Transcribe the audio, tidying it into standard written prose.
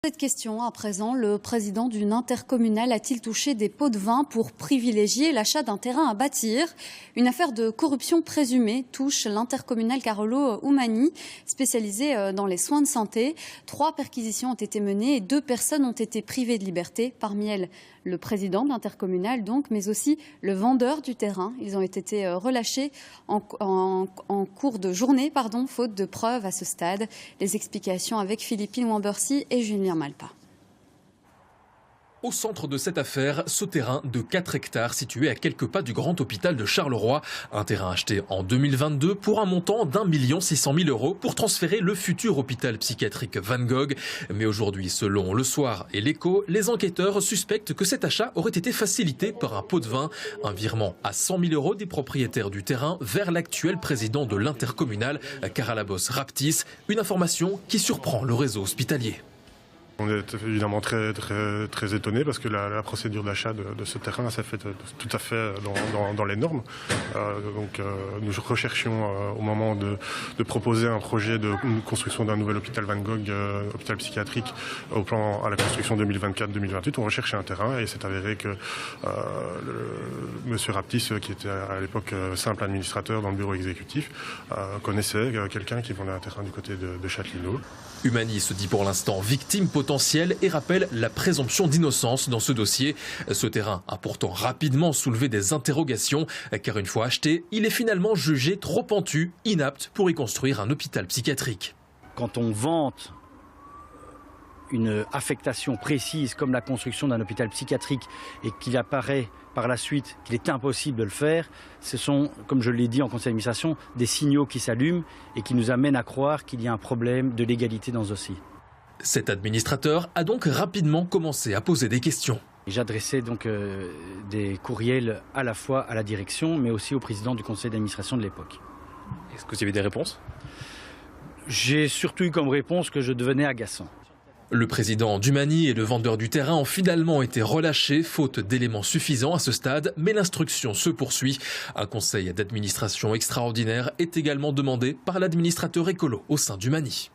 Cette question, à présent, le président d'une intercommunale a-t-il touché des pots de vin pour privilégier l'achat d'un terrain à bâtir? Une affaire de corruption présumée touche l'intercommunale Carolo Umani, spécialisée dans les soins de santé. 3 perquisitions ont été menées et 2 personnes ont été privées de liberté. Parmi elles, le président de l'intercommunale, donc, mais aussi le vendeur du terrain. Ils ont été relâchés en cours de journée, faute de preuves à ce stade. Les explications avec Philippine Wambercy et Julien Malpa. Au centre de cette affaire, ce terrain de 4 hectares situé à quelques pas du grand hôpital de Charleroi. Un terrain acheté en 2022 pour un montant d'1 600 000 € pour transférer le futur hôpital psychiatrique Van Gogh. Mais aujourd'hui, selon Le Soir et l'Écho, les enquêteurs suspectent que cet achat aurait été facilité par un pot de vin. Un virement à 100 000 € des propriétaires du terrain vers l'actuel président de l'intercommunal, Caralabos Raptis. Une information qui surprend le réseau hospitalier. On est évidemment très étonnés parce que la procédure d'achat de ce terrain s'est faite tout à fait dans les normes. Nous recherchions au moment de proposer un projet de construction d'un nouvel hôpital Van Gogh, hôpital psychiatrique, au plan à la construction 2024-2028. On recherchait un terrain et c'est avéré que monsieur Raptis, qui était à l'époque simple administrateur dans le bureau exécutif, connaissait quelqu'un qui vendait un terrain du côté de Châtellerault. Umani se dit pour l'instant victime potentielle et rappelle la présomption d'innocence dans ce dossier. Ce terrain a pourtant rapidement soulevé des interrogations car une fois acheté, il est finalement jugé trop pentu, inapte pour y construire un hôpital psychiatrique. Quand on vante une affectation précise comme la construction d'un hôpital psychiatrique et qu'il apparaît par la suite qu'il est impossible de le faire, ce sont, comme je l'ai dit en conseil d'administration, des signaux qui s'allument et qui nous amènent à croire qu'il y a un problème de légalité dans ce dossier. Cet administrateur a donc rapidement commencé à poser des questions. J'adressais donc des courriels à la fois à la direction mais aussi au président du conseil d'administration de l'époque. Est-ce que vous avez des réponses? J'ai surtout eu comme réponse que je devenais agaçant. Le président d'Umani et le vendeur du terrain ont finalement été relâchés, faute d'éléments suffisants à ce stade, mais l'instruction se poursuit. Un conseil d'administration extraordinaire est également demandé par l'administrateur écolo au sein d'Umani.